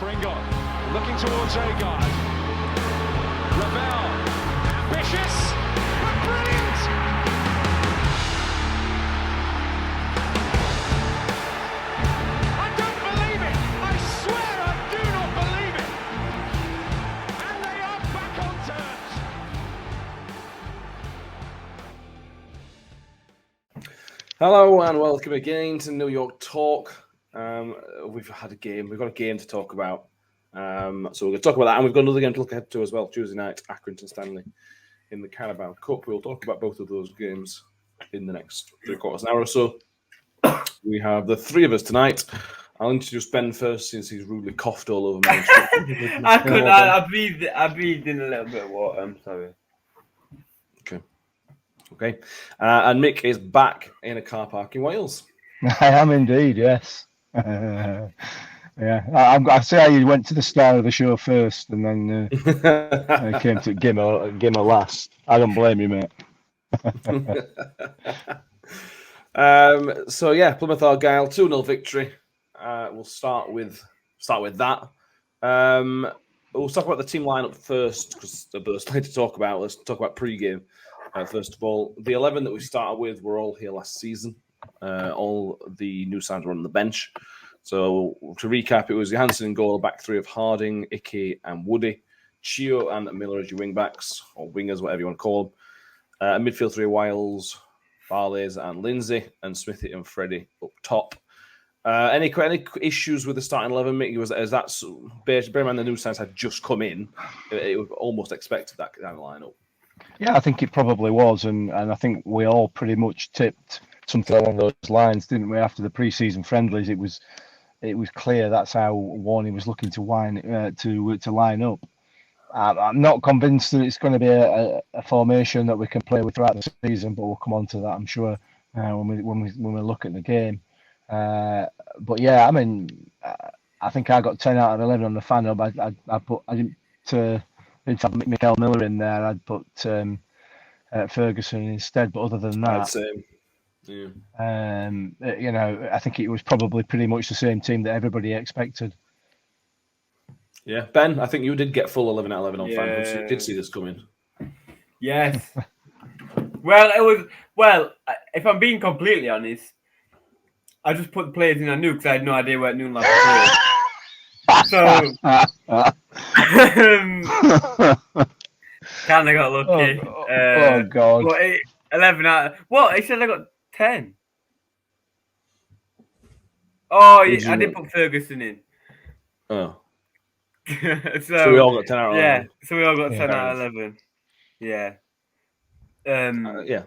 Pringle looking towards Agard. Ravel, ambitious, but brilliant! I don't believe it! I swear I do not believe it! And they are back on terms! Hello and welcome again to New York Talk. We've got a game to talk about. So we're going to talk about that, and we've got another game to look ahead to as well. Tuesday night, Accrington Stanley in the Carabao Cup. We'll talk about both of those games in the next 3/4 hour or so. We have the three of us tonight. I'll introduce Ben first, since he's rudely coughed all over me. I breathed in a little bit of water. I'm sorry. Okay. And Mick is back in a car park in Wales. I am indeed, yes. I see how you went to the star of the show first and then came to Gimmer last. I don't blame you, mate. Plymouth Argyle 2-0 victory. We'll start with that. We'll talk about the team lineup first because there's plenty to talk about. Let's talk about pre-game. First of all, the 11 that we started with were all here last season. All the new sides were on the bench. So to recap, it was Johansson in goal, back three of Harding, Icky, and Woody, Chio and Miller as your wing backs or wingers, whatever you want to call them. Midfield three of Wiles, Barleys, and Lindsay, and Smithy and Freddie up top. Any issues with the starting 11, Mick? Bear in mind the new sides had just come in. It was almost expected that kind of lineup. Yeah, I think it probably was, and I think we all pretty much tipped something along those lines, didn't we? After the pre-season friendlies, it was clear that's how Warney was looking to line up. I'm not convinced that it's going to be a formation that we can play with throughout the season, but we'll come on to that, I'm sure, when we look at the game. But yeah, I mean, I think I got 10 out of 11 on the fan hub. I didn't have Mikael Miller in there. I'd put Ferguson instead. But other than that, yeah. I think it was probably pretty much the same team that everybody expected. Yeah, Ben, I think you did get full 11 out of 11 on fan hub, so you did see this coming. Yes. Well, if I'm being completely honest, I just put the players in I knew because I had no idea where Noon Lab played. So, kind of got lucky. Oh God! 11 out. What? He said I got 10. Oh, I did put Ferguson in. Oh. so we all got 10 out of 11. Yeah, so we all got 10 out of 11. Yeah. Yeah.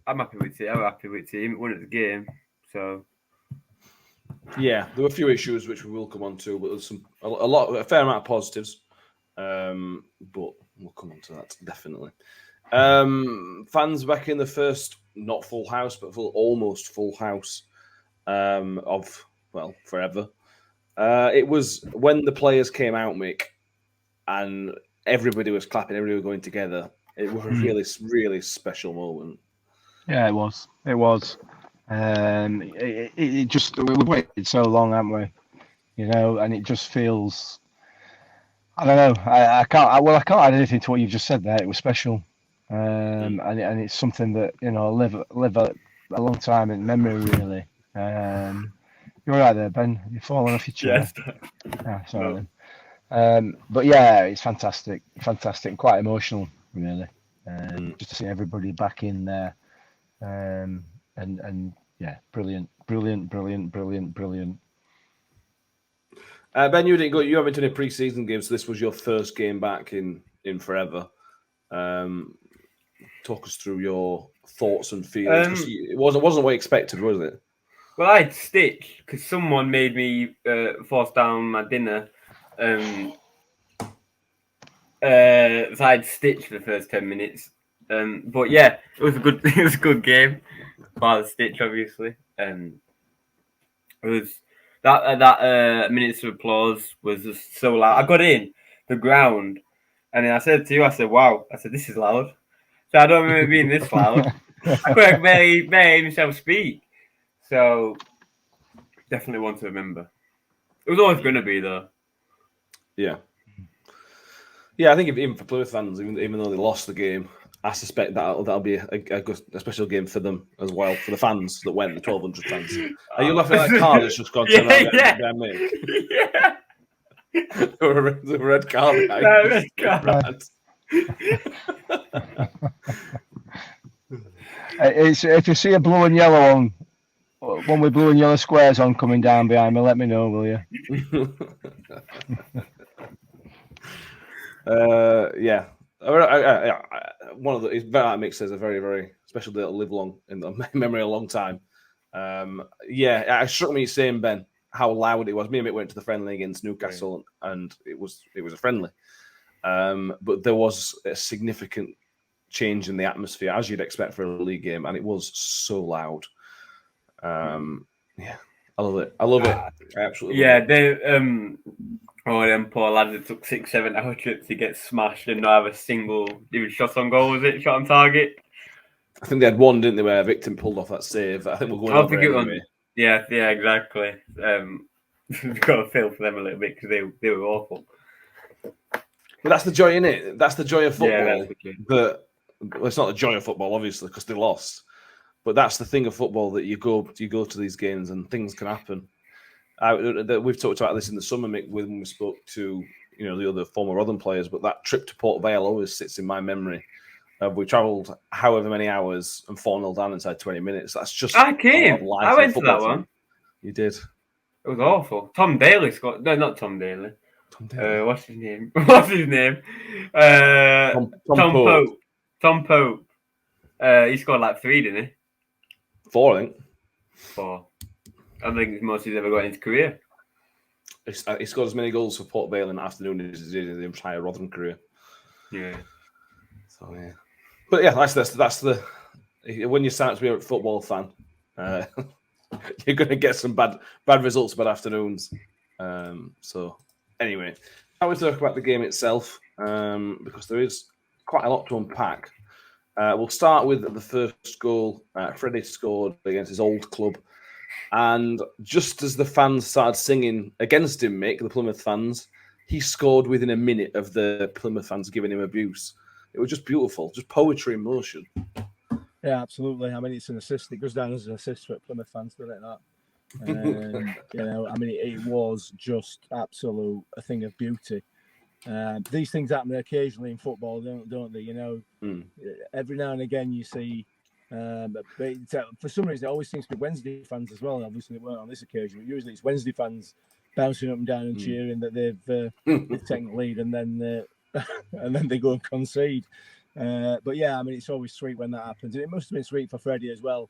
I'm happy with it. He won at the game, so. Yeah, there were a few issues which we will come on to, but there's a fair amount of positives. But we'll come on to that definitely. Fans back in the first, not full house, but almost full house of forever. It was when the players came out, Mick, and everybody was clapping, everybody was going together. It was a really, really special moment. Yeah, it was. It was. It just, we've waited so long, haven't we? And it just feels. I don't know. I can't add anything to what you've just said there. It was special, and it's something that live a long time in memory, really. You're right there, Ben. You're falling off your chair. Yes. Sorry. No. But yeah, it's fantastic, quite emotional, really. Just to see everybody back in there. And yeah, brilliant. Ben, you didn't go. You haven't done a pre-season game, so this was your first game back in forever. Talk us through your thoughts and feelings. It wasn't what you expected, was it? Well, I had stitch because someone made me force down my dinner. So I had stitch for the first 10 minutes. But yeah, it was a good game. Bar the stitch, obviously. It was that minutes of applause was just so loud. I got in the ground, and then I said to you, "Wow!" I said, "This is loud." So I don't remember being this loud. I couldn't barely myself speak. So definitely one to remember. It was always going to be though. Yeah. Yeah, I think even for Plymouth fans, even though they lost the game, I suspect that'll be a special game for them as well, for the fans that went, the 1,200 fans. Are you laughing like Carl has just gone to behind me? Yeah. The red card behind No, red card. If you see a blue and yellow one with blue and yellow squares on coming down behind me, let me know, will you? Yeah. One of the that mix is a very, very special day that'll live long in the memory a long time. Yeah, it struck me saying, Ben, how loud it was. Me and Mick went to the friendly against Newcastle, and it was a friendly. But there was a significant change in the atmosphere, as you'd expect for a league game, and it was so loud. Yeah, I love it. I absolutely love it. They them poor lads that took 6-7 hour trips to get smashed and not have a single even shot on goal, was it? Shot on target? I think they had one, didn't they, where Victim pulled off that save. I think we're going over it anyway. Yeah, exactly. We've got to feel for them a little bit because they were awful. But that's the joy in it. That's the joy of football. Yeah, that's the Well, it's not the joy of football, obviously, because they lost. But that's the thing of football, that you go to these games and things can happen. We've talked about this in the summer, Mick, when we spoke to the other former Rotherham players. But that trip to Port Vale always sits in my memory. We travelled however many hours and 4-0 down inside 20 minutes. That's just I went to that one. You did. It was awful. Tom Daly scored. No, not Tom Daly. What's his name? Tom Pope. Tom Pope. He scored like 3, didn't he? 4, I think. 4. I think it's the most he's ever got in his career. He scored as many goals for Port Vale in the afternoon as he did in the entire Rotherham career. Yeah. So yeah. But yeah, that's the when you start to be a football fan, you're going to get some bad results, bad afternoons. So anyway, I want to talk about the game itself because there is quite a lot to unpack. We'll start with the first goal. Freddie scored against his old club, and just as the fans started singing against him, Mick, the Plymouth fans, he scored within a minute of the Plymouth fans giving him abuse. It was just beautiful, just poetry in motion. Yeah, absolutely. I mean, it's an assist. It goes down as an assist for Plymouth fans, doesn't it? That. It was just absolute a thing of beauty. These things happen occasionally in football, don't they? Every now and again you see. But for some reason, it always seems to be Wednesday fans as well. Obviously, it weren't on this occasion. But usually, it's Wednesday fans bouncing up and down and cheering that they've taken the lead, and then they go and concede. But yeah, I mean, it's always sweet when that happens. And it must have been sweet for Freddie as well.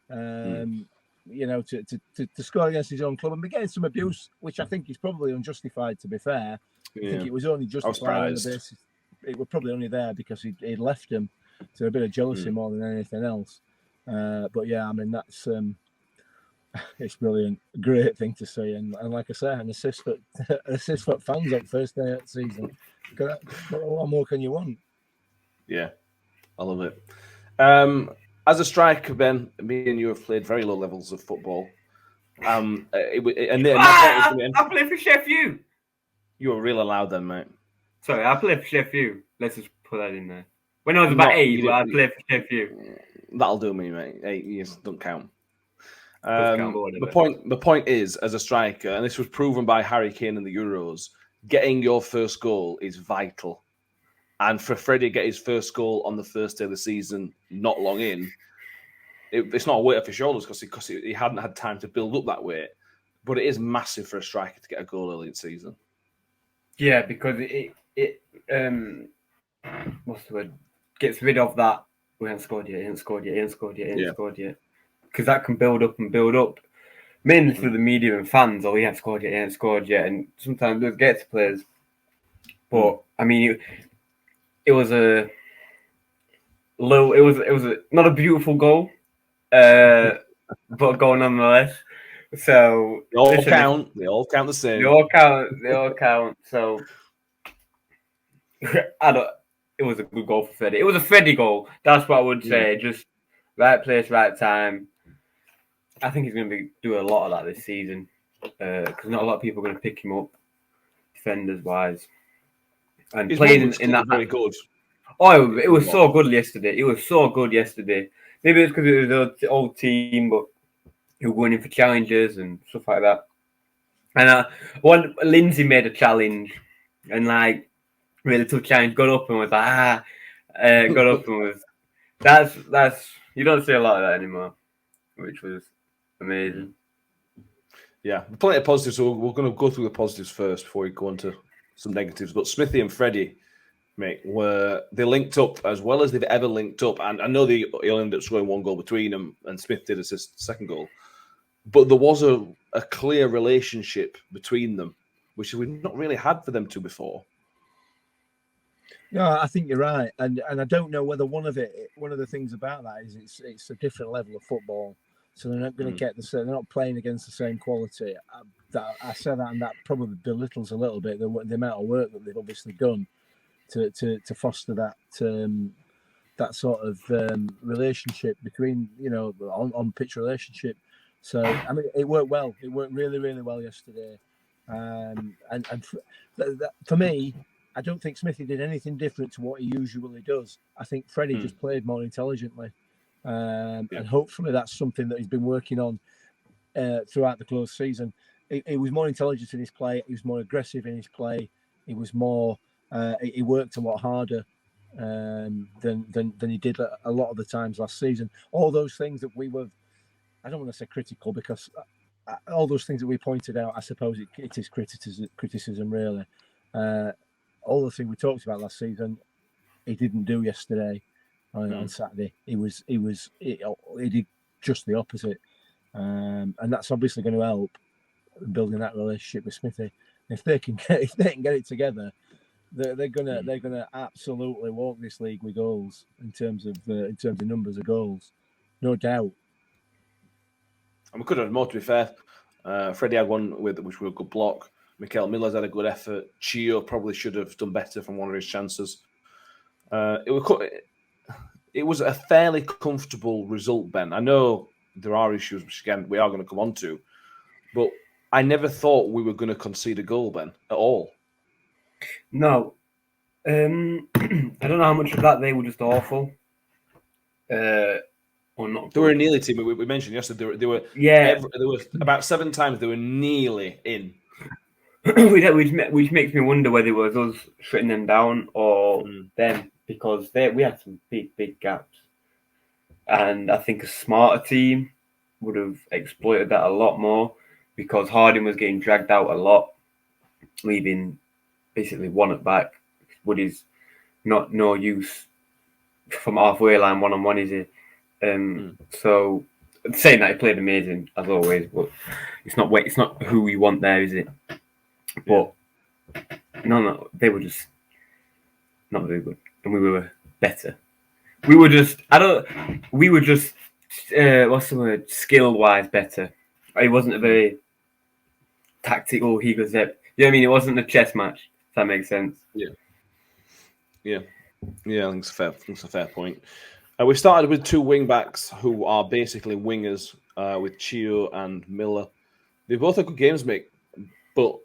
To score against his own club and be getting some abuse, which I think is probably unjustified. To be fair, I think it was only justified on the basis. It was probably only there because he'd left him. So a bit of jealousy more than anything else. But yeah, I mean, that's it's brilliant. Great thing to see. And like I say, an assist for fans on first day of the season. What more can you want? Yeah, I love it. As a striker, Ben, me and you have played very low levels of football. I play for Sheffield. You were real loud then, mate. Sorry, I play for Sheffield. Let's just put that in there. When I was about 8, I played for Sheffield. That'll do me, mate. 8 years don't count. The point is, as a striker, and this was proven by Harry Kane in the Euros, getting your first goal is vital. And for Freddie to get his first goal on the first day of the season, not long in, it's not a weight off his shoulders because he hadn't had time to build up that weight. But it is massive for a striker to get a goal early in the season. Yeah, because it what's the word? Gets rid of that. We haven't scored yet. Because that can build up. Mainly through the media and fans. Oh, he hasn't scored yet. And sometimes it gets to players. But I mean, it was a low. It was not a beautiful goal, but a goal nonetheless. So they all count. They all count the same. They all count. So it was a good goal for Freddie. It was a Freddie goal. That's what I would say. Just right place, right time. I think he's going to do a lot of that this season. because not a lot of people are going to pick him up defenders wise. And His playing movements in that, very good. oh, it was so good yesterday. It was so good yesterday. Maybe it's because it was the old team, but who were winning for challenges and stuff like that. And one Lindsay made a challenge, and like really tough challenge. Got up and was like got up and was that's you don't see a lot of that anymore, which was amazing. Yeah, plenty of positives. So we're going to go through the positives first before we go into some negatives. But Smithy and Freddie, mate, they linked up as well as they've ever linked up. And I know he'll end up scoring one goal between them, and Smith did assist the second goal. But there was a clear relationship between them, which we've not really had for them two before. No, I think you're right, and I don't know whether one of the things about that is it's a different level of football, so they're not going to get they're not playing against the same quality. I say that, and that probably belittles a little bit the amount of work that they've obviously done to foster that sort of relationship between on pitch relationship. So I mean, it worked well. It worked really, really well yesterday, and for me, I don't think Smithy did anything different to what he usually does. I think Freddie just played more intelligently, and hopefully that's something that he's been working on throughout the close season. He was more intelligent in his play. He was more aggressive in his play. He was more. He worked a lot harder than he did a lot of the times last season. All those things that we were, I don't want to say critical, because all those things that we pointed out, I suppose it is criticism really. All the things we talked about last season, he didn't do yesterday on Saturday. He did just the opposite, and that's obviously going to help building that relationship with Smithy. If they can get it together, they're gonna absolutely walk this league with goals in terms of numbers of goals, no doubt. And we could have had more, to be fair. Freddie had one which was a good block. Mikel Miller's had a good effort. Chio probably should have done better from one of his chances. It was a fairly comfortable result, Ben. I know there are issues, which again we are going to come on to, but I never thought we were going to concede a goal, Ben, at all. No, I don't know how much of that they were just awful. Or not. They were a nearly team. We mentioned yesterday. They were there were about 7 times they were nearly in. which makes me wonder whether it was us shutting them down or them, because we had some big gaps, and I think a smarter team would have exploited that a lot more, because Harding was getting dragged out a lot, leaving basically one at back. Woody's no use from halfway line one-on-one, is he? So saying that, he played amazing as always, but it's not who we want there, is it? But no, they were just not very good, and we were better. We were just what's the word? Skill-wise better. It wasn't a very tactical he goes there. You know what I mean? It wasn't a chess match, if that makes sense. Yeah. I think it's a fair point. We started with 2 wing backs who are basically wingers, with Chio and Miller. They both had good games, mate, but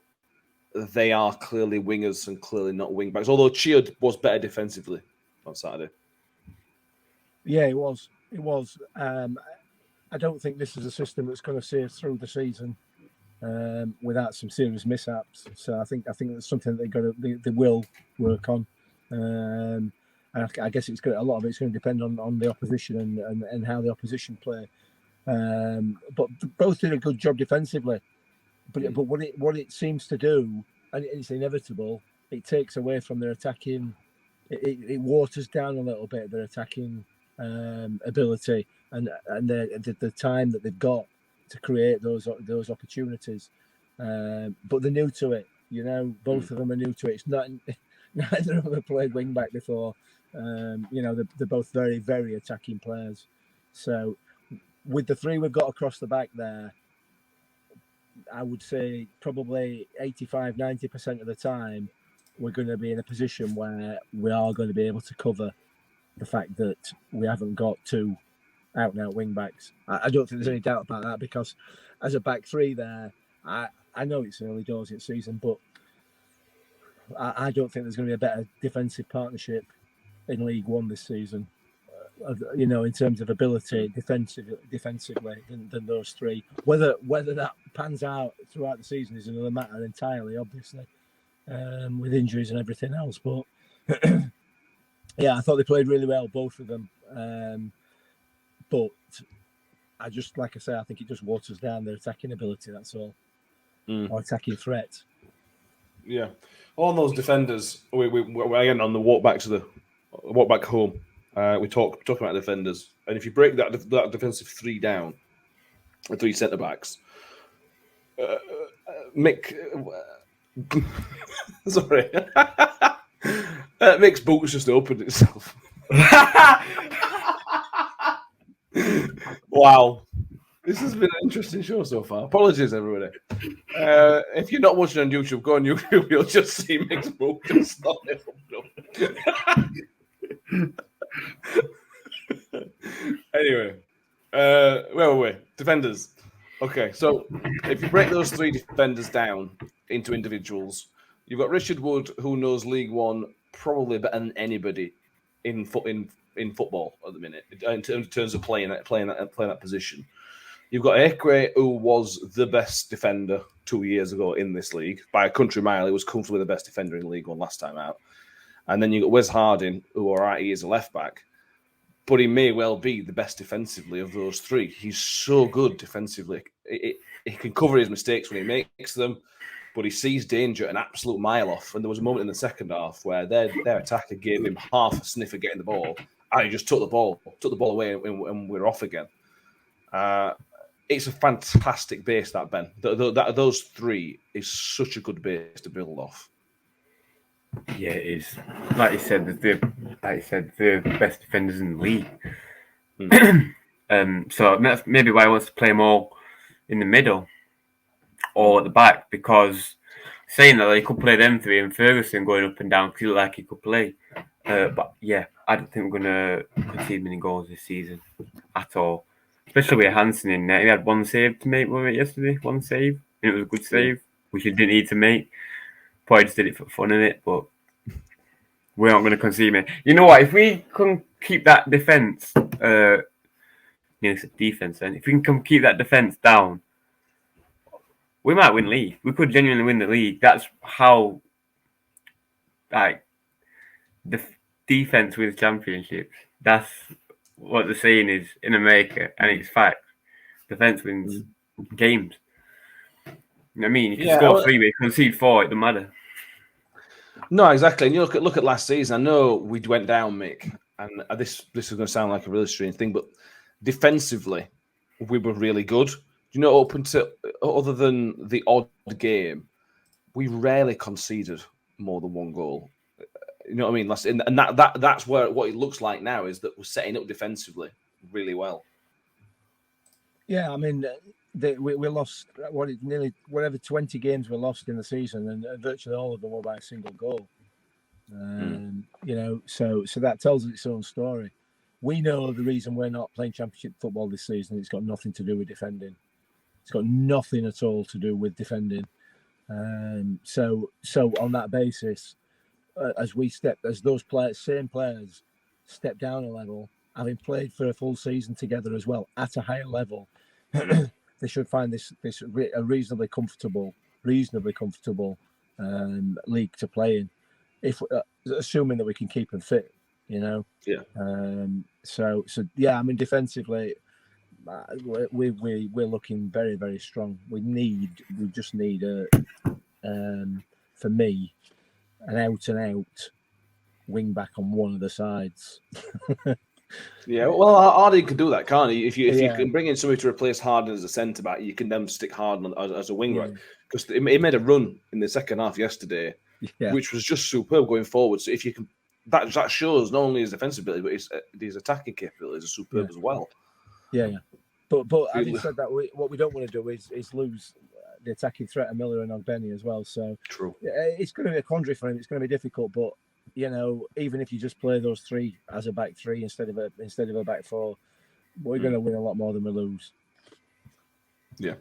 they are clearly wingers and clearly not wing backs. Although Chio was better defensively on Saturday. Yeah, it was. I don't think this is a system that's going to see us through the season without some serious mishaps. So I think that's something that they will work on. And I guess a lot of it's going to depend on the opposition and how the opposition play. But both did a good job defensively. But what it seems to do, and it's inevitable, it takes away from their attacking. It waters down a little bit their attacking ability and the time that they've got to create those opportunities. But they're new to it. Both of them are new to it. It's not. Neither of them have played wing back before. They're both very, very attacking players. So with the 3 we've got across the back there, I would say probably 85-90% of the time we're going to be in a position where we are going to be able to cover the fact that we haven't got 2 out-and-out wing backs. I don't think there's any doubt about that, because as a back 3 there, I know it's early doors in the season, but I don't think there's going to be a better defensive partnership in League One this season. In terms of ability defensively than those three. Whether that pans out throughout the season is another matter entirely, obviously, with injuries and everything else. But yeah, I thought they played really well, both of them. But I just, like I say, I think it just waters down their attacking ability. That's all, or attacking threat. Yeah, all those defenders. We again on the walk back home. We talk about defenders, and if you break that defensive three down, the three centre backs, Mick, sorry, Mick's boot's just opened itself. Wow. This has been an interesting show so far. Apologies, everybody. If you're not watching on YouTube, go on YouTube. You'll just see Mick's book just not Anyway, where were we? Defenders. Okay, so if you break those three defenders down into individuals, you've got Richard Wood, who knows League One probably better than anybody in football at the minute in terms of playing that position. You've got Ekwe, who was the best defender 2 years ago in this league. By a country mile, he was comfortably the best defender in League One last time out. And then you've got Wes Harding, who, all right, he is a left-back. But he may well be the best defensively of those three. He's so good defensively. He can cover his mistakes when he makes them, but he sees danger an absolute mile off. And there was a moment in the second half where their attacker gave him half a sniff of getting the ball, and he just took the ball away, and we're off again. It's a fantastic base, that, Ben. Those three is such a good base to build off. Yeah, it is. Like you said, they're the best defenders in the league. So that's maybe why he wants to play more in the middle or at the back, because saying that he could play them three and Ferguson going up and down feel like he could play. But yeah, I don't think we're going to concede many goals this season at all. Especially with Hansen in there. He had one save to make yesterday. One save. And it was a good save, which he didn't need to make. Probably just did it for fun in it, but we're not going to concede it. You know what? If we can keep that defence, defence, then if we can keep that defence down, we might win league. We could genuinely win the league. That's how, the defence with championships. That's what the saying is in America, and it's fact. Defence wins games. You know what I mean? You can score 3, but you concede 4, it doesn't matter. No, exactly. And you look at last season. I know we went down, Mick, and this is going to sound like a really strange thing, but defensively, we were really good. Other than the odd game, we rarely conceded more than one goal. You know what I mean? And that's what it looks like now is that we're setting up defensively really well. Yeah, I mean, we lost nearly 20 games we lost in the season, and virtually all of them were by a single goal. So that tells us its own story. We know the reason we're not playing championship football this season. It's got nothing to do with defending. It's got nothing at all to do with defending. So on that basis, as those same players step down a level, having played for a full season together as well at a higher level, they should find this a reasonably comfortable league to play in, if assuming that we can keep them fit, Yeah. So yeah, I mean, defensively, we're looking very, very strong. We just need for me, an out and out wing back on one of the sides. Yeah, well, Hardy can do that, can't he? If you can bring in somebody to replace Harden as a centre back, you can then stick Harden as a wing back, because he made a run in the second half yesterday, which was just superb going forward. So if you can, that shows not only his defensive ability, but his attacking capabilities are superb as well. Yeah. But having said that, what we don't want to do is lose the attacking threat of Miller and Ogbenny as well. So true. It's going to be a quandary for him. It's going to be difficult, but even if you just play those three as a back three instead of a back four, we're going to win a lot more than we lose. Yeah,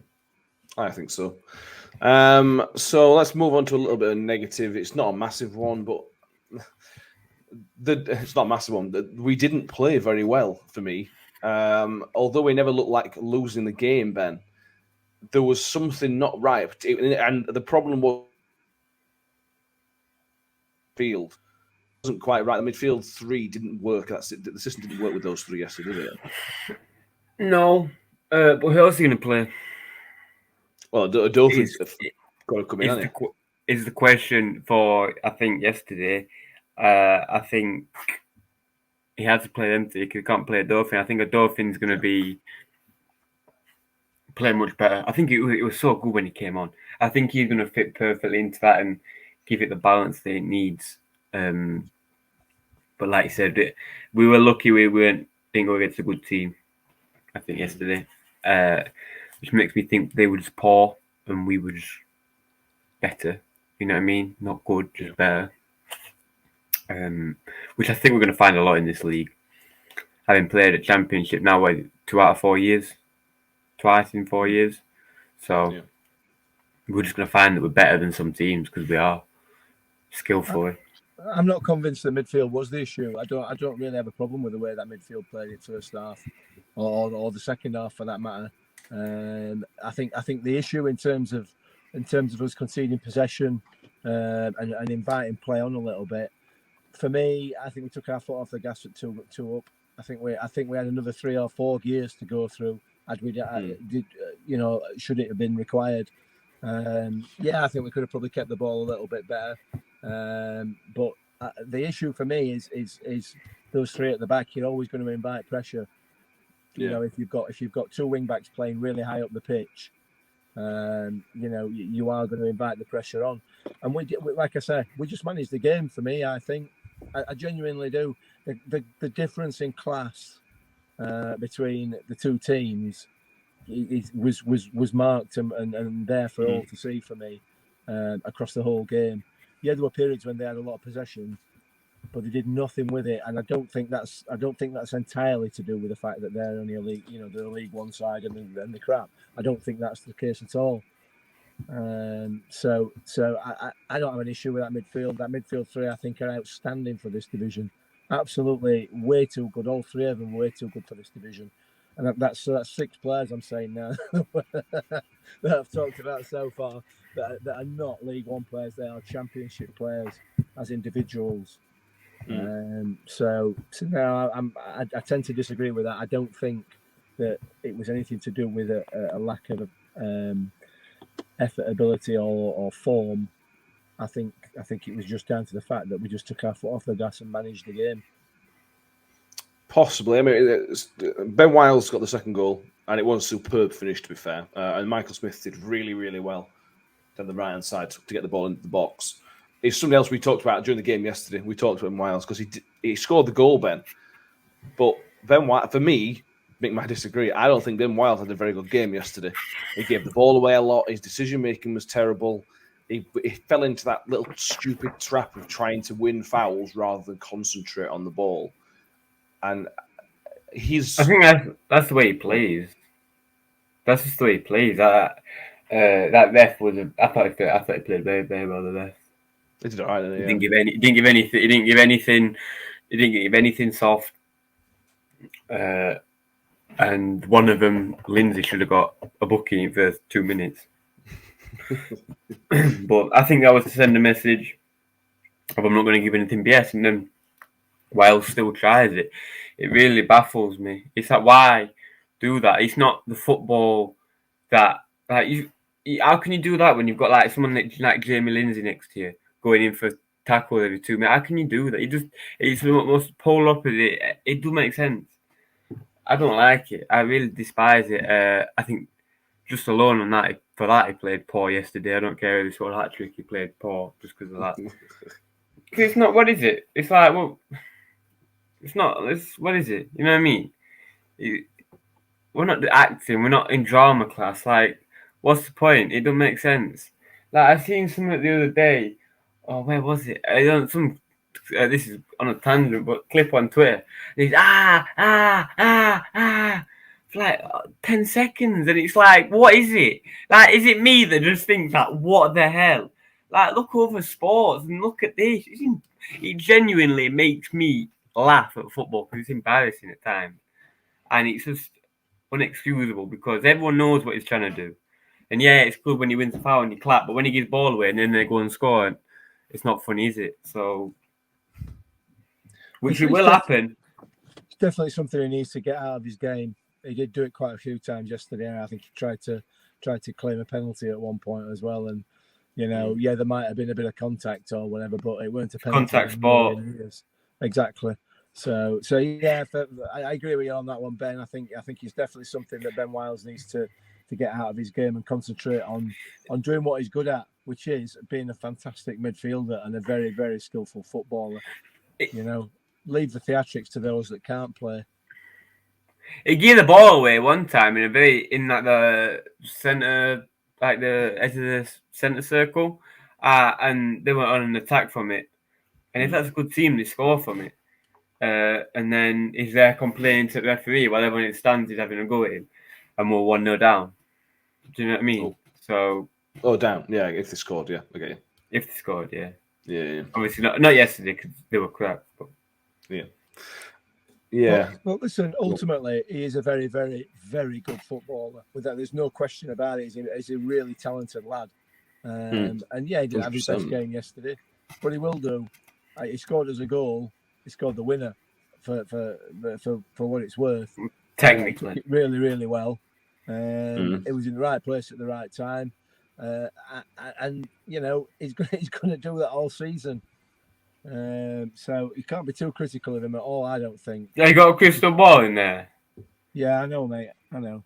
I think so. So let's move on to a little bit of negative. It's not a massive one, but it's not a massive one. We didn't play very well for me. Although we never looked like losing the game, Ben, there was something not right. And the problem was field wasn't quite right. The midfield three didn't work. That's it. The system didn't work with those three yesterday, did it? No. But who else are you going to play? Well, Adolphin's got to come in, hasn't he? Is the question for, I think, yesterday. I think he had to play them because he can't play Adolphin. I think Adolphin's going to be playing much better. I think it was so good when he came on. I think he's going to fit perfectly into that and give it the balance that it needs. But like you said, we were lucky we didn't go against a good team, I think, yesterday. Which makes me think they were just poor and we were just better. You know what I mean? Not good, just better. Which I think we're going to find a lot in this league. Having played at Championship now, 2 out of 4 years? Twice in 4 years. So we're just going to find that we're better than some teams because we are skillfully. I'm not convinced the midfield was the issue. I don't really have a problem with the way that midfield played its first half, or the second half for that matter. I think the issue in terms of us conceding possession and inviting play on a little bit. For me, I think we took our foot off the gas at two up. I think we had another 3 or 4 gears to go through. Should it have been required? I think we could have probably kept the ball a little bit better. But the issue for me is those three at the back. You're always going to invite pressure. You know, if you've got 2 wing backs playing really high up the pitch, you are going to invite the pressure on. And we like I say, we just managed the game. For me, I think I genuinely do. The difference in class between the two teams was marked and there for all to see for me across the whole game. Yeah, there were periods when they had a lot of possession, but they did nothing with it, and I don't think that's entirely to do with the fact that they're only they're a League One side and the crap. I don't think that's the case at all. So I don't have an issue with that midfield. That midfield three, I think, are outstanding for this division. Absolutely, way too good. All three of them way too good for this division. And that's 6 players I'm saying now that I've talked about so far that are not League One players. They are Championship players as individuals. So now I tend to disagree with that. I don't think that it was anything to do with a lack of effort, ability, or form. I think it was just down to the fact that we just took our foot off the gas and managed the game. Possibly. I mean, Ben Wiles got the second goal, and it was a superb finish, to be fair. And Michael Smith did really, really well down the right-hand side to get the ball into the box. It's something else we talked about during the game yesterday. We talked about Ben Wiles because he scored the goal, Ben. But Ben Wiles, for me, Mick might disagree. I don't think Ben Wiles had a very good game yesterday. He gave the ball away a lot. His decision-making was terrible. He fell into that little stupid trap of trying to win fouls rather than concentrate on the ball. And I think that's the way he plays. That's just the way he plays. That ref was. I thought he played very, very well. The ref. He did all right. He didn't give anything. He didn't give anything soft. And one of them, Lindsay, should have got a booking in the first 2 minutes. But I think that was to send a message of I'm not going to give anything BS, and then Wiles still tries it. It really baffles me. It's like, why do that? It's not the football that how can you do that when you've got like someone like Jamie Lindsay next to you going in for tackle every 2 minutes? How can you do that? It's the most polar opposite. It doesn't make sense. I don't like it. I really despise it. I think just alone on that, for that he played poor yesterday. I don't care if he scored a hat trick. He played poor just because of that. It's not. What is it? It's like, well, it's not. What is it? You know what I mean? We're not acting. We're not in drama class. Like, what's the point? It don't make sense. Like, I seen something the other day. Oh, where was it? I don't some. This is on a tangent, but clip on Twitter. He's for for like 10 seconds, and it's like, what is it? Like, is it me that just thinks like, what the hell? Like, look over sports and look at this. It genuinely makes me laugh at football because it's embarrassing at times, and it's just unexcusable because everyone knows what he's trying to do. And yeah, it's good when he wins the foul and you clap, but when he gives ball away and then they go and score, it's not funny, is it? So, which it will happen. It's definitely something he needs to get out of his game. He did do it quite a few times yesterday. I think he tried to claim a penalty at one point as well. And there might have been a bit of contact or whatever, but it weren't a penalty. Contact sport. Exactly. So yeah, I agree with you on that one, Ben. I think it's definitely something that Ben Wiles needs to get out of his game and concentrate on doing what he's good at, which is being a fantastic midfielder and a very, very skillful footballer. Leave the theatrics to those that can't play. He gave the ball away one time in the centre, like the edge of the centre circle, and they went on an attack from it. And if that's a good team, they score from it. And then he's there complaining to the referee while everyone in the stands is having a go at him, and we're 1-0 down. Do you know what I mean? Down. Yeah, if they scored, yeah, I get you. If they scored, yeah. Yeah. Obviously not yesterday because they were crap. But... Yeah. Well, listen. Ultimately, he is a very, very, very good footballer. There's no question about it. He's a really talented lad. And yeah, he didn't have his best game yesterday, but he will do. He scored as a goal. He scored the winner for what it's worth. Technically, took it really, really well. It was in the right place at the right time, and he's going to do that all season. So you can't be too critical of him at all. I don't think. Yeah, you got a crystal ball in there. Yeah, I know, mate. I know.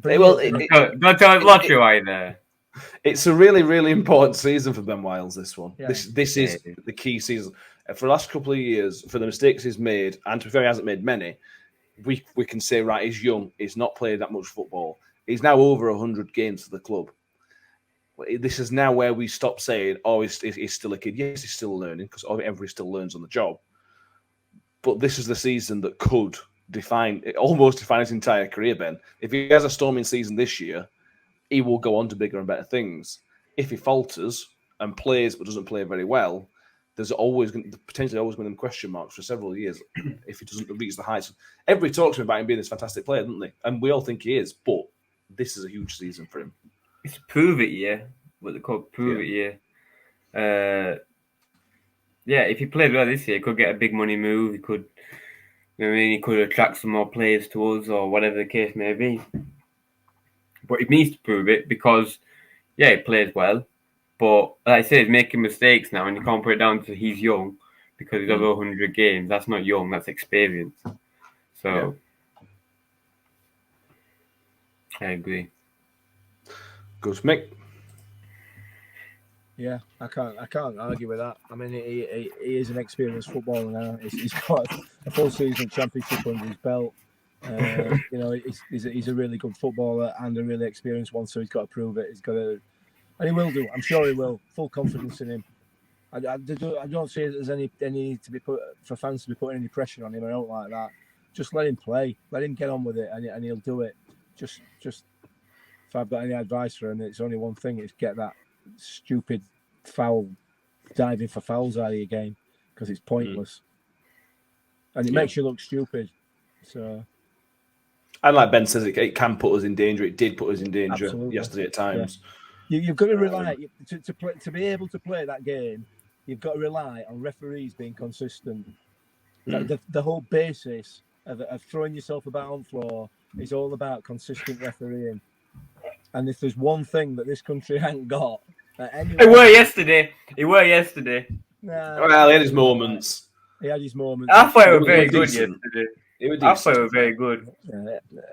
Don't tell us lottery right there. It's a really, really important season for Ben Wiles, this one. Yeah. This is the key season. For the last couple of years, for the mistakes he's made, and to be fair, he hasn't made many, we can say, right, he's young, he's not played that much football. He's now over 100 games for the club. This is now where we stop saying, he's still a kid. Yes, he's still learning, because everybody still learns on the job. But this is the season that could almost define his entire career, Ben. If he has a storming season this year, he will go on to bigger and better things. If he falters and plays but doesn't play very well, there's potentially always going to be question marks for several years if he doesn't reach the heights. Everybody talks to him about him being this fantastic player, doesn't they? And we all think he is, but this is a huge season for him. It's prove it year, what they call prove it year. If he played well this year, he could get a big money move. He could, he could attract some more players to us or whatever the case may be. But he needs to prove it because, he plays well. But like I said, he's making mistakes now, and you can't put it down to he's young because he's over 100 games. That's not young, that's experience. So, I agree. Good, Mick. Yeah, I can't argue with that. I mean, he is an experienced footballer now. He's got a full season championship under his belt. He's a really good footballer and a really experienced one. So he's got to prove it. And he will do. I'm sure he will. Full confidence in him. I don't see there's any need to be put for fans to be putting any pressure on him or out like that. Just let him play. Let him get on with it, and he'll do it. Just if I've got any advice for him, it's only one thing: it's get that stupid foul diving for fouls out of your game because it's pointless, and it makes you look stupid. So. And like Ben says, it can put us in danger. It did put us in danger yesterday at times. Yeah. You've got to rely to be able to play that game. You've got to rely on referees being consistent. The whole basis of throwing yourself about on floor is all about consistent refereeing. And if there's one thing that this country ain't got, it were yesterday. Nah, well, he had his moments. He had his moments. I thought it was very good yesterday. I thought it was very good.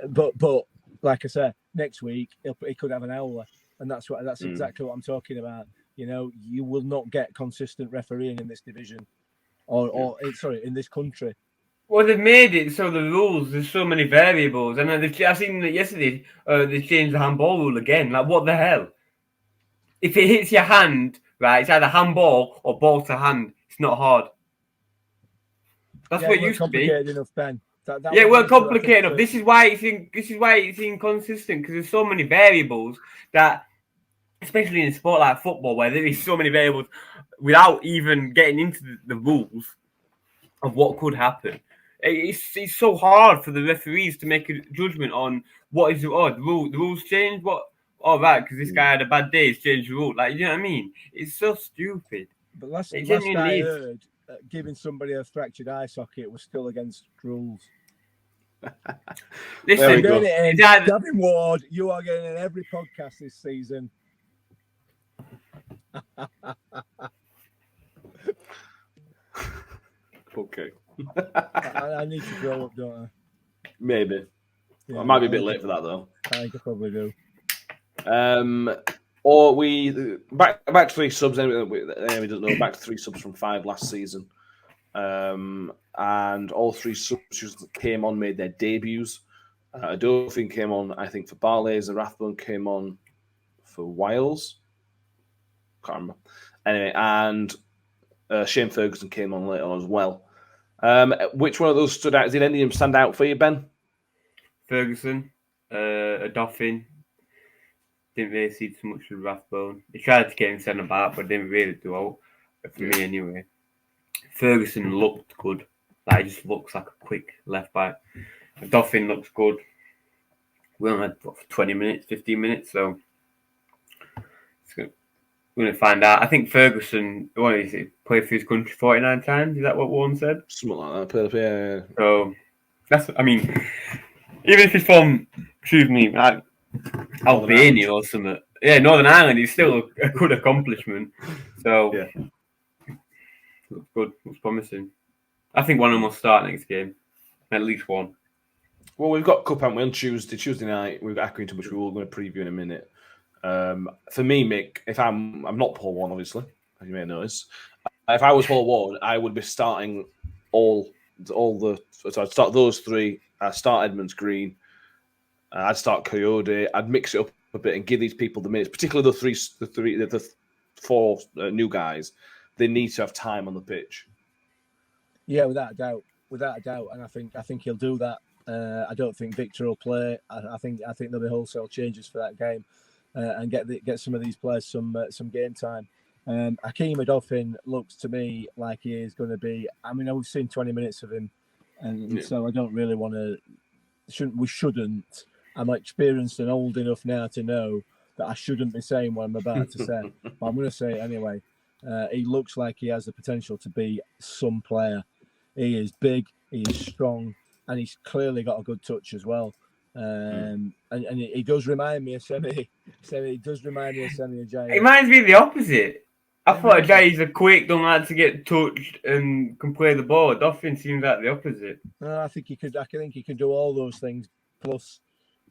But like I said, next week he could have an howler. And that's exactly what I'm talking about. You will not get consistent refereeing in this division, in this country. Well, they've made it so the rules. There's so many variables, and I seen that yesterday. They changed the handball rule again. Like, what the hell? If it hits your hand, right, it's either handball or ball to hand. It's not hard. That's what it used to be. Complicated enough, Ben. That Yeah, it was weren't the issue, I think, complicated enough. This is why it's inconsistent, because there's so many variables that, especially in a sport like football, where there is so many variables, without even getting into the rules of what could happen. It's so hard for the referees to make a judgment on what is the rules change. Because this guy had a bad day, it's changed the rule. Like, you know what I mean? It's so stupid. But last It I genuinely is. heard, giving somebody a fractured eye socket was still against rules. There Listen, we go. Gavin Ward, you are getting in every podcast this season. Okay. I need to grow up, don't I? Maybe. Yeah, I might be a bit late for that though. I think I probably do. Or we back to 3 subs. Anyway, doesn't know, back to 3 subs from 5 last season. And all 3 subs came on, made their debuts. Adolfin came on, I think, for Barley's. Rathbone came on for Wales. Can't remember. Anyway, and Shane Ferguson came on later on as well. Which one of those stood out? Did any of them stand out for you, Ben? Ferguson, Adolfin. Didn't really see too much of Rathbone. He tried to get him centre back, but didn't really do out. For me, anyway. Ferguson looked good. Like, he just looks like a quick left back. Adolfin looks good. We only had 20 minutes, 15 minutes, so we're going to find out. I think Ferguson, what is it, played for his country 49 times? Is that what one said? Something like that. Yeah. So, even if he's from, Albania or something. Yeah, Northern Ireland is still a good accomplishment. So, yeah. Looks good. Looks promising. I think one of them will start next game. At least one. Well, we've got Cup, haven't we, on Tuesday night. We've got Accrington, which we're going to preview in a minute. For me, Mick, if I'm not Paul Warne, obviously, as you may notice. If I was Paul Warne, I would be starting so I'd start those 3. I'd start Edmonds Green. I'd start Coyote. I'd mix it up a bit and give these people the minutes, particularly the 4 new guys. They need to have time on the pitch. Yeah, without a doubt, and I think he'll do that. I don't think Victor will play. I think there'll be wholesale changes for that game, and get some of these players some game time. Hakeem Adolfin looks to me like he is going to be. I mean, I've seen 20 minutes of him, and so I don't really want to. We shouldn't. I'm experienced and old enough now to know that I shouldn't be saying what I'm about to say, but I'm going to say it anyway. He looks like he has the potential to be some player. He is big, he is strong, and he's clearly got a good touch as well. And he does remind me of Semi. He does remind me of Semi Ajayi. It reminds me of the opposite. I thought Ajayi's a quick, don't like to get touched and can play the ball. Dolphin seems like the opposite. I think he could. I think he can do all those things. Plus,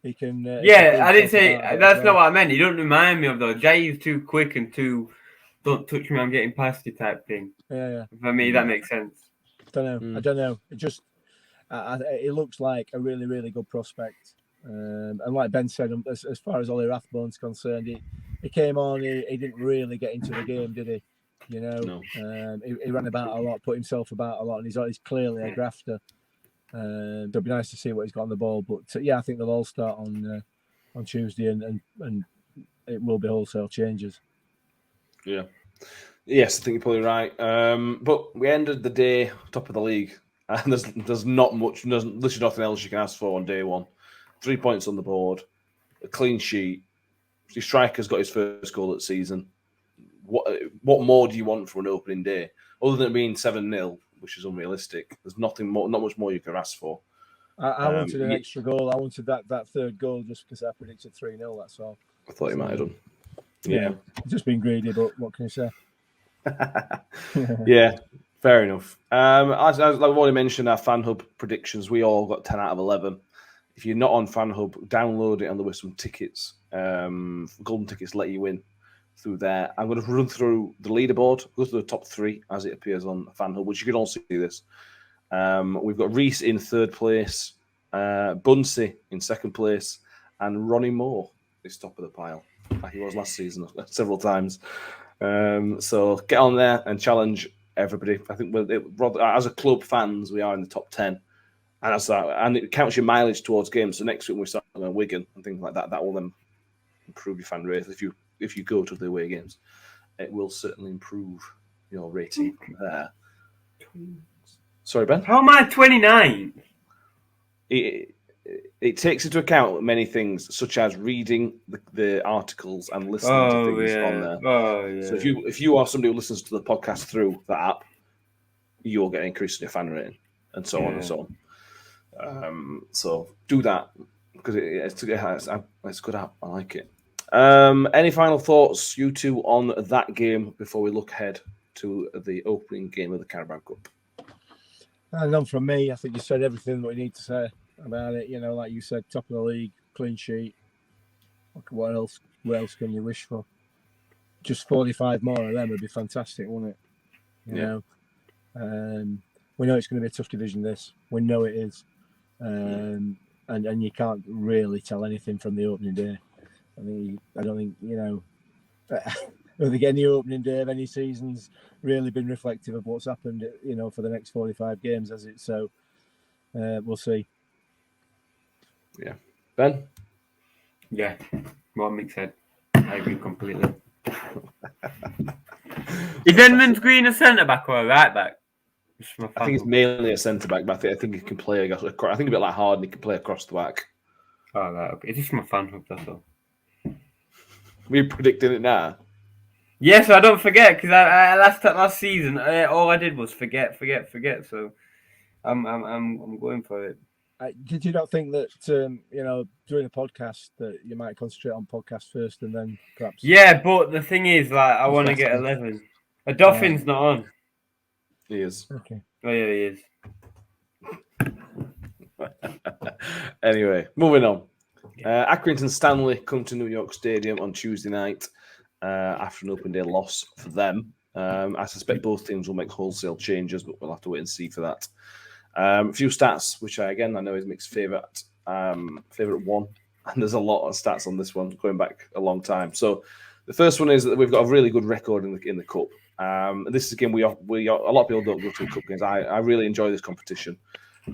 he can. I didn't say that's not what I meant. He don't remind me of though. Ajayi's too quick and too don't touch me, I'm getting past you type thing. Yeah. For me, that makes sense. I don't know. It just it looks like a really, really good prospect. And like Ben said, as far as Ollie Rathbone's concerned, he came on. He didn't really get into the game, did he? You know, no. He ran about a lot, put himself about a lot, and he's clearly a grafter. It'll be nice to see what he's got on the ball. But I think they'll all start on Tuesday, and it will be wholesale changes. Yeah. Yes, I think you're probably right. But we ended the day top of the league, and there's not much, there's literally nothing else you can ask for on day one. 3 points on the board, a clean sheet. The striker's got his first goal of the season. What more do you want for an opening day? Other than it being 7-0, which is unrealistic. There's not much more you can ask for. I wanted an extra goal. I wanted that third goal just because I predicted 3-0, that's all. I thought you might have done. Yeah. Just being greedy, but what can you say? Yeah, fair enough. As I've already mentioned, our Fan Hub predictions, we all got 10 out of 11. If you're not on Fan Hub, download it and there were some tickets. Golden tickets let you in through there. I'm going to run through the leaderboard, go through the top 3 as it appears on Fan Hub, which you can all see this. We've got Reese in 3rd place, Bunsey in 2nd place, and Ronnie Moore is top of the pile, like he was last season several times. So get on there and challenge everybody. I think as a club fans, we are in the top 10. And that's that, and it counts your mileage towards games. So next week when we start on Wigan and things like that, that will then improve your fan rate. If you go to the away games, it will certainly improve your rating there. Sorry, Ben. How am I 29? It takes into account many things, such as reading the articles and listening to things on there. Oh, yeah. So if you are somebody who listens to the podcast through the app, you'll get an increase in your fan rating, and so on and so on. So do that because it's a good app. I like it. Any final thoughts, you two, on that game before we look ahead to the opening game of the Carabao Cup? None from me. I think you said everything that we need to say about it. You know, like you said, top of the league, clean sheet. What else? What else can you wish for? Just 45 more of them would be fantastic, wouldn't it? You know, we know it's going to be a tough division. This we know it is, and you can't really tell anything from the opening day. I mean, I don't think you know. I don't think any opening day of any season's really been reflective of what's happened, you know, for the next 45 games, has it? So we'll see. Yeah, Ben. Yeah, what Mick said, I agree completely. Is Edmonds Green a centre back or a right back? I think it's mainly a centre back, but I think he can play. I think a bit like Harden, he can play across the back. Oh, right, okay. It's just my fan hub, that's all. We're predicting it now. Yeah, so I don't forget because I last season all I did was forget. So I'm going for it. Did you not think that you know, during a podcast that you might concentrate on podcast first and then perhaps? Yeah, but the thing is, like, I want to get 11. A Dolphin's not on. He is. Okay. Oh yeah, he is. Anyway, moving on. Accrington Stanley come to New York Stadium on Tuesday night after an open day loss for them. I suspect both teams will make wholesale changes, but we'll have to wait and see for that. A few stats, which I know is Mick's favourite one, and there's a lot of stats on this one going back a long time. So the first one is that we've got a really good record in the cup. This is a game we a lot of people don't go to cup games. I really enjoy this competition,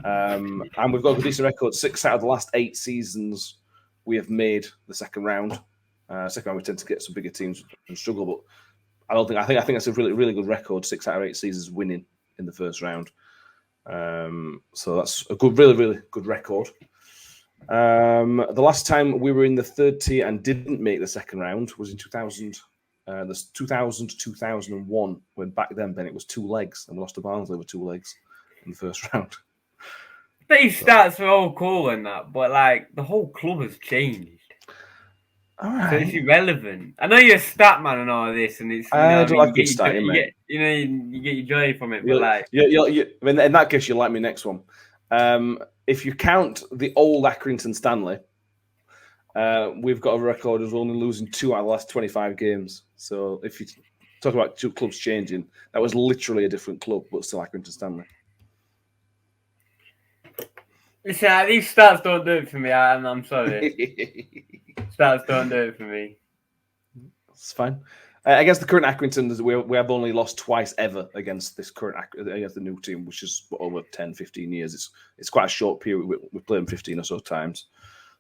and we've got a decent record. 6 out of the last 8 seasons we have made the second round. Second round we tend to get some bigger teams and struggle, but I think that's a really good record. 6 out of 8 seasons winning in the first round. So that's a really good record. The last time we were in the third tier and didn't make the second round was in 2000. The 2000-2001, when back then, Ben, it was 2 legs, and we lost to Barnsley with 2 legs in the first round. These stats are all cool and that, but like the whole club has changed. All right. So it's irrelevant. I know you're a stat man and all this, and it's I don't like you stat, you get your joy from it, but like in that case, you'll like me next one. If you count the old Accrington Stanley, we've got a record of only losing 2 out of the last 25 games. So if you talk about 2 clubs changing, that was literally a different club, but still Accrington Stanley. listen, these stats don't do it for me. I'm sorry. Stats don't do it for me. It's fine. Against the current Accrington, we have only lost twice ever against against the new team, which is over 10, 15 years. It's quite a short period. We played them 15 or so times.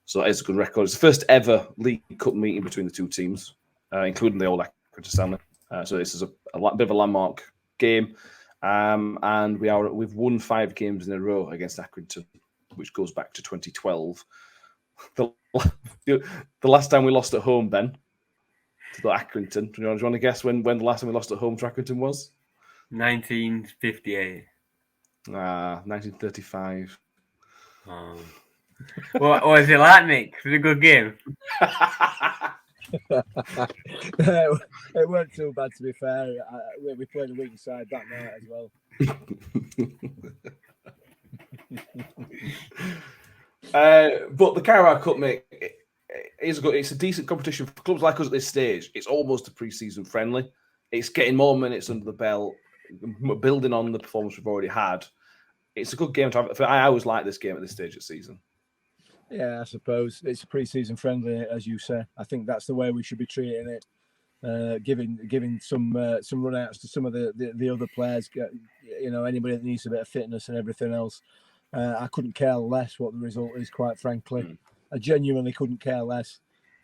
So it's a good record. It's the first ever League Cup meeting between the 2 teams, including the old Accrington Stanley. So this is a bit of a landmark game. And we've won 5 games in a row against Accrington, which goes back to 2012. The last time we lost at home, Ben, to the Accrington. Do you want to guess when the last time we lost at home to Accrington was? 1958. 1935. What was it like, Nick? Was it a good game? It weren't too bad, to be fair. We played a weak side that night as well. But the Carabao Cup, mate, it's a decent competition for clubs like us at this stage. It's almost a pre-season friendly. It's getting more minutes under the belt, building on the performance we've already had. It's a good game to have. I always like this game at this stage of the season. Yeah, I suppose it's pre-season friendly, as you say. I think that's the way we should be treating it. Giving some run outs to some of the other players. You know, anybody that needs a bit of fitness and everything else. I couldn't care less what the result is, quite frankly. I genuinely couldn't care less.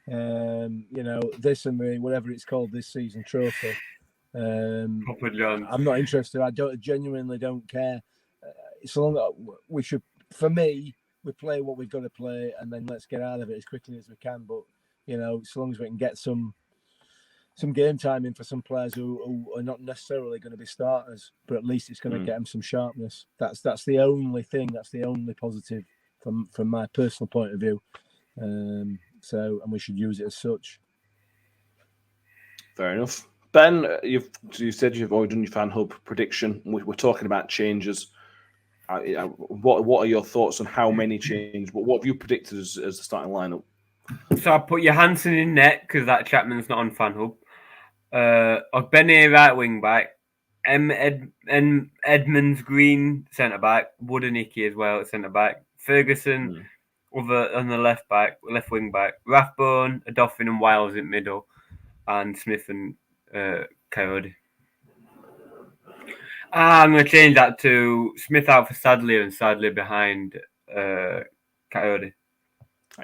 This and the whatever it's called this season trophy. Papa John. I'm not interested. I genuinely don't care. So long we should, for me, we play what we've got to play, and then let's get out of it as quickly as we can. But so long as we can get some game time in for some players who are not necessarily going to be starters, but at least it's going to get them some sharpness. That's the only thing. That's the only positive from my personal point of view. And we should use it as such. Fair enough. Ben, you said you've already done your fan hub prediction. We're talking about changes. What are your thoughts on how many changes? What have you predicted as the starting lineup? So I put Johansson in net because that Chapman's not on fan hub. Ogbene right wing back. Edmonds Green centre back. Woodenicki as well at centre back. Ferguson over on the left wing back. Rathbone, Adoffin and Wiles in middle, and Smith and Coyote. I'm going to change that to Smith out for Sadlier and Sadlier behind Coyote.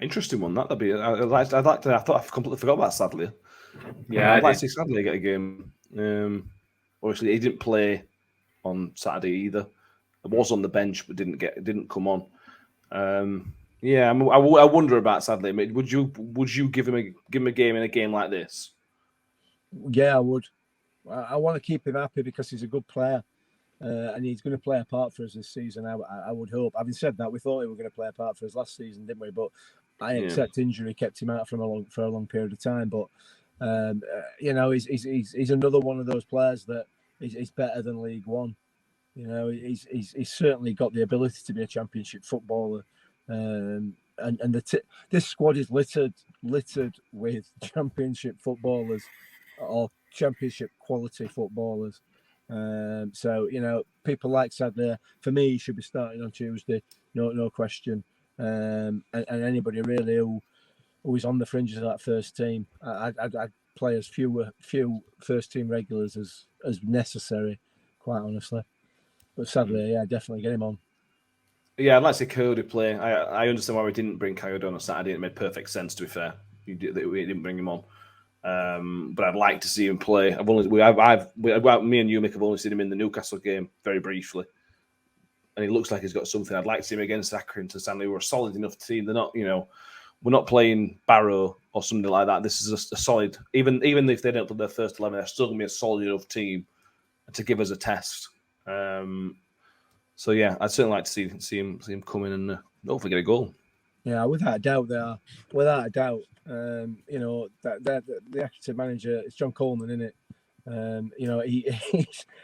Interesting one. That'd be. I thought I completely forgot about Sadlier. Yeah, I'd like to see Sadlier get a game. Obviously, he didn't play on Saturday either. He was on the bench, but didn't come on. I wonder about Sadlier. Would you give him a game in a game like this? Yeah, I would. I want to keep him happy because he's a good player, and he's going to play a part for us this season. I would hope. Having said that, we thought he was going to play a part for us last season, didn't we? But I accept injury kept him out for a long period of time. But he's another one of those players that is better than League One. He's certainly got the ability to be a Championship footballer. This squad is littered with Championship footballers or Championship quality footballers. People like Sadler, for me, he should be starting on Tuesday, no question. And anybody really who is on the fringes of that first team, I'd play as few first team regulars as necessary, quite honestly. But sadly, definitely get him on. Yeah, I'd like to see Coyote play. I understand why we didn't bring Coyote on Saturday. It made perfect sense, to be fair. We didn't bring him on. But I'd like to see him play. Me and you, Mick, have only seen him in the Newcastle game very briefly, and he looks like he's got something. I'd like to see him against Accrington Stanley. We're a solid enough team. They're not, we're not playing Barrow or something like that. This is a solid. Even if they don't play their first 11, they're still going to be a solid enough team to give us a test. So yeah, I'd certainly like to see him come in and hopefully get a goal. Yeah, without a doubt, they are. Without a doubt, that the active manager, it's John Coleman, isn't it?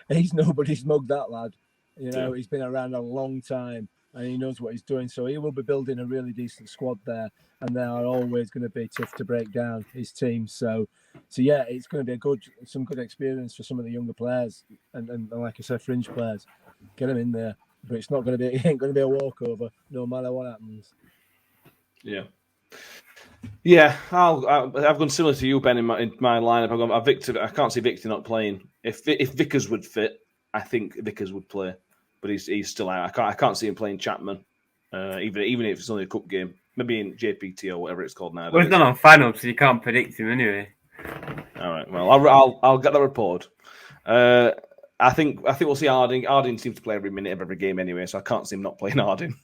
He's nobody's mug, that lad. He's been around a long time and he knows what he's doing. So he will be building a really decent squad there, and they are always going to be tough to break down, his team. So yeah, it's going to be some good experience for some of the younger players and like I said, fringe players. Get them in there, but it ain't going to be a walkover, no matter what happens. Yeah. I've gone similar to you, Ben, in my lineup. I've got Victor. I can't see Victor not playing. If Vickers would fit, I think Vickers would play, but he's still out. I can't see him playing Chapman, even if it's only a cup game. Maybe in JPT or whatever it's called now. Well, it's not on final, so you can't predict him anyway. All right. Well, I'll get the report. I think we'll see Harding. Harding seems to play every minute of every game anyway, so I can't see him not playing Harding.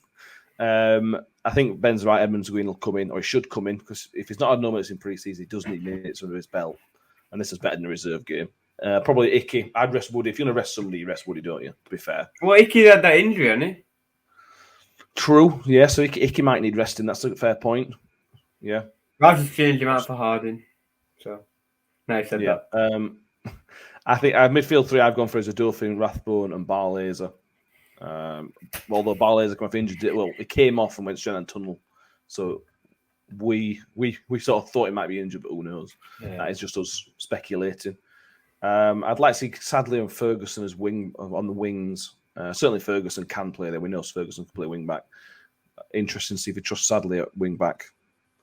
I think Ben's right. Edmonds Green will come in, or he should come in, because if he's not had no minutes in pre-season, he does need minutes under his belt, and this is better than a reserve game. Probably Icky. I'd rest Woody. If you're going to rest somebody, you rest Woody, don't you? To be fair. Well, Icky had that injury, hasn't he? True. Yeah. So Icky might need resting. That's a fair point. Yeah. I'll just change him out for Harding. So nice said that. I think midfield three I've gone for is Adolfin, Rathbone, and Barlaser. Although Barlaser came off injured, he came off and went straight on tunnel, so we sort of thought he might be injured, but who knows? Yeah. That is just us speculating. I'd like to see Sadler and Ferguson as on the wings. Certainly Ferguson can play there. We know Ferguson can play wing back. Interesting to see if he trusts Sadler at wing back.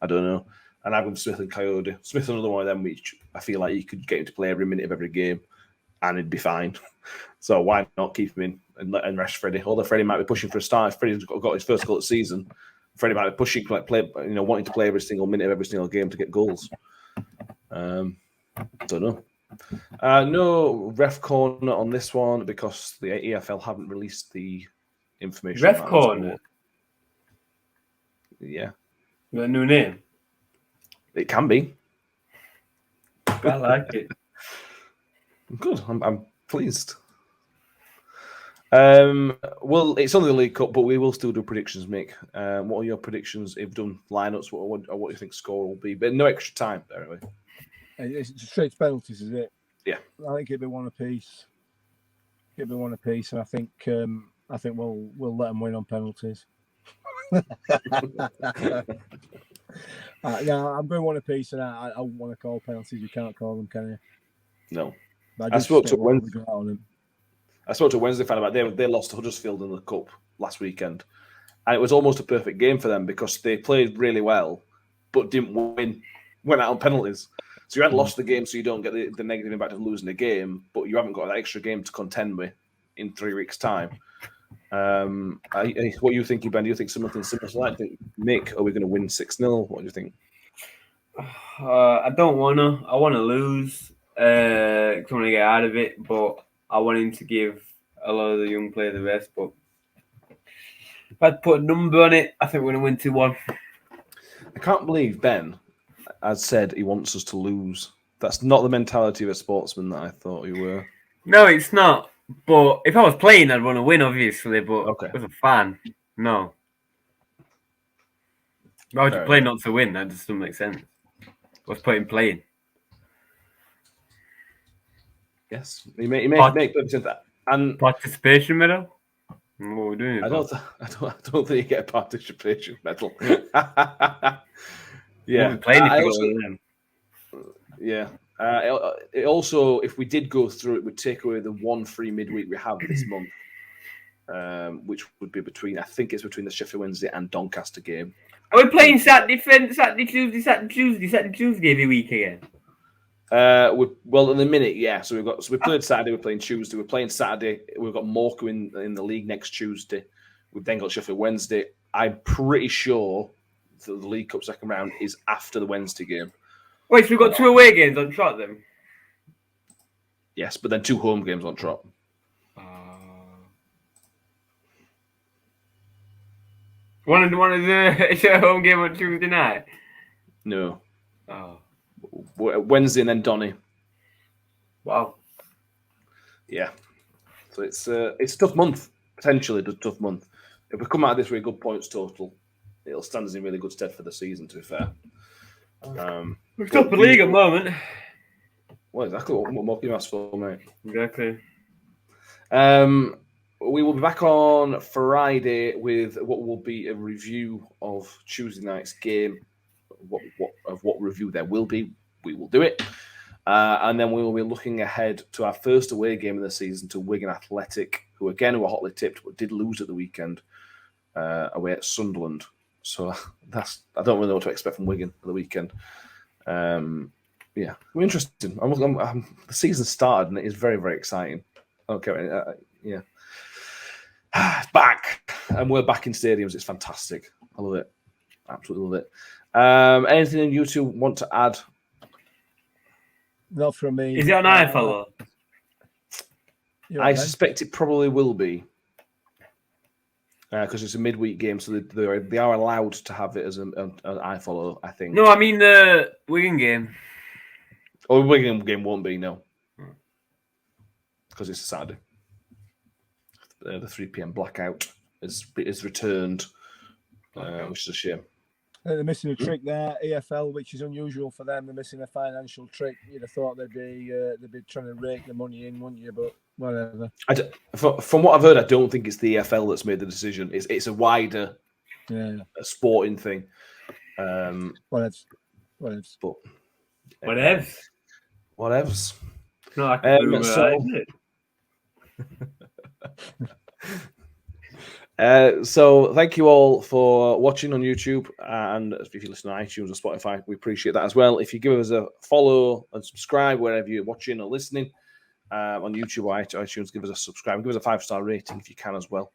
I don't know. And I've got Smith and Coyote. Smith's another one of them which I feel like you could get him to play every minute of every game. and he'd be fine. So why not keep him in and rest Freddie? Although Freddie might be pushing for a start. If Freddie's got his first goal of the season, Freddie might be pushing, wanting to play every single minute of every single game to get goals. Don't know. No ref corner on this one because the EFL haven't released the information. Ref corner? Yeah. Got a new name? It can be. I like it. Good. I'm pleased. Well, it's only the League Cup, but we will still do predictions, Mick. What are your predictions? If you've done lineups, what do you think score will be? But no extra time, apparently. It's straight penalties, is it? Yeah. I think it'll be one apiece. And I think we'll let them win on penalties. Yeah, I'm going one apiece, and I want to call penalties. You can't call them, can you? No. I spoke to a Wednesday fan about they lost to Huddersfield in the Cup last weekend, and it was almost a perfect game for them because they played really well, but didn't win. Went out on penalties. So you hadn't lost the game, so you don't get the negative impact of losing the game, but you haven't got that extra game to contend with in 3 weeks' time. What are you thinking, Ben? Do you think something similar to that? Do you think, Mick, are we going to win 6-0? What do you think? I don't want to. I want to lose. I want to get out of it, but I want him to give a lot of the young players the rest. But if I'd put a number on it, I think we're going to win 2-1. I can't believe Ben has said he wants us to lose. That's not the mentality of a sportsman that I thought you were. No, it's not. But if I was playing, I'd want to win, obviously. But as a fan, no. Why would you play not to win? That just doesn't make sense. What's point in playing? Yes, he may make perfect sense. And participation medal. What are we doing? I don't think you get a participation medal. Yeah, yeah. It also, if we did go through, it would take away the one free midweek we have this month, which would be between the Sheffield Wednesday and Doncaster game. Are we playing Saturday, Tuesday every week again? Well, in the minute, yeah. So we played Saturday. We're playing Tuesday. We're playing Saturday. We've got Morecambe in the league next Tuesday. We've then got Sheffield Wednesday. I'm pretty sure that the League Cup second round is after the Wednesday game. Wait, so we've got 2 away games on trot then? Yes, but then 2 home games on trot. One of the home game on Tuesday night? No. Oh. Wednesday and then Donny. Wow. Yeah. So it's a tough month. Potentially a tough month. If we come out of this with a good points total, it'll stand us in really good stead for the season, to be fair. We're top of the league at the moment. Well, exactly. What more can you ask for, mate? Exactly. We will be back on Friday with what will be a review of Tuesday night's game. What review there will be, we will do it. And then we will be looking ahead to our first away game of the season to Wigan Athletic, who were hotly tipped but did lose at the weekend away at Sunderland. So I don't really know what to expect from Wigan for the weekend. Yeah, we're interested. The season started and it is very, very exciting. Okay, yeah. It's back, and we're back in stadiums. It's fantastic. I love it. Absolutely love it. Anything you two want to add? Not from me. Is it an iFollow? I suspect it probably will be. Because it's a midweek game, so they are allowed to have it as an iFollow, I think. No, I mean the Wigan game. Oh, the Wigan game won't be, no. Because it's a Saturday. The 3 p.m. blackout is returned, which is a shame. They're missing a trick there, EFL, which is unusual for them. They're missing a financial trick. You'd have thought they'd be trying to rake the money in, wouldn't you? But whatever. From what I've heard, I don't think it's the EFL that's made the decision. It's a wider sporting thing. Whatevs. But Whatevs. So thank you all for watching on YouTube, and if you listen on iTunes or Spotify, we appreciate that as well. If you give us a follow and subscribe wherever you're watching or listening, on YouTube or iTunes, give us a subscribe, give us a 5-star rating if you can as well.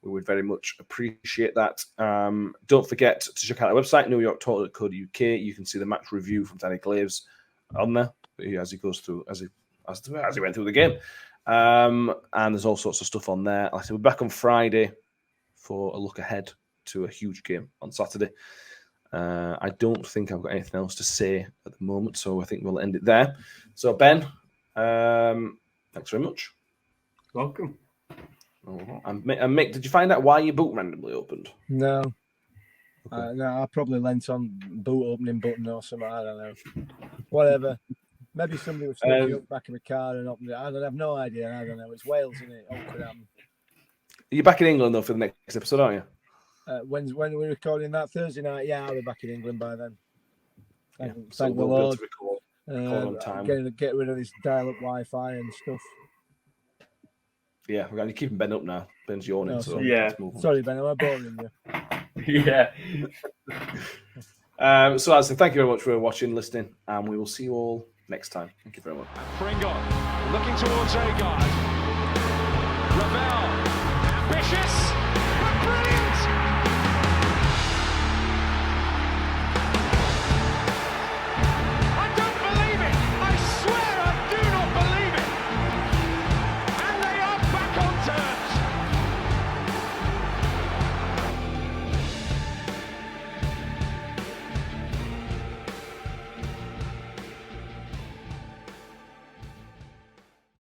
We would very much appreciate that. Don't forget to check out our website, newyorktotal.co.uk. You can see the match review from Danny Glaves on there as he goes through, as he went through the game. And there's all sorts of stuff on there. Like I said, we're back on Friday for a look ahead to a huge game on Saturday. I don't think I've got anything else to say at the moment, so I think we'll end it there. So, Ben, thanks very much. Welcome. And Mick, did you find out why your boot randomly opened? No. Okay. No, I probably lent on boot opening button or something. I don't know. Whatever. Maybe somebody was sneaking up back of the car and opened it. I have no idea. I don't know. It's Wales, isn't it? What could happen? You're back in England, though, for the next episode, aren't you? When we're recording that Thursday night, yeah, I'll be back in England by then. Thank So the we'll be able Lord. to record on time. Get rid of this dial-up Wi-Fi and stuff. Yeah, we're going to keep Ben up now. Ben's yawning. Oh, so sorry. Yeah. let's move on. Sorry, Ben, am I boring you? Yeah. So, as I say, thank you very much for watching, listening, and we will see you all next time. Thank you very much. Pringle looking towards Agard.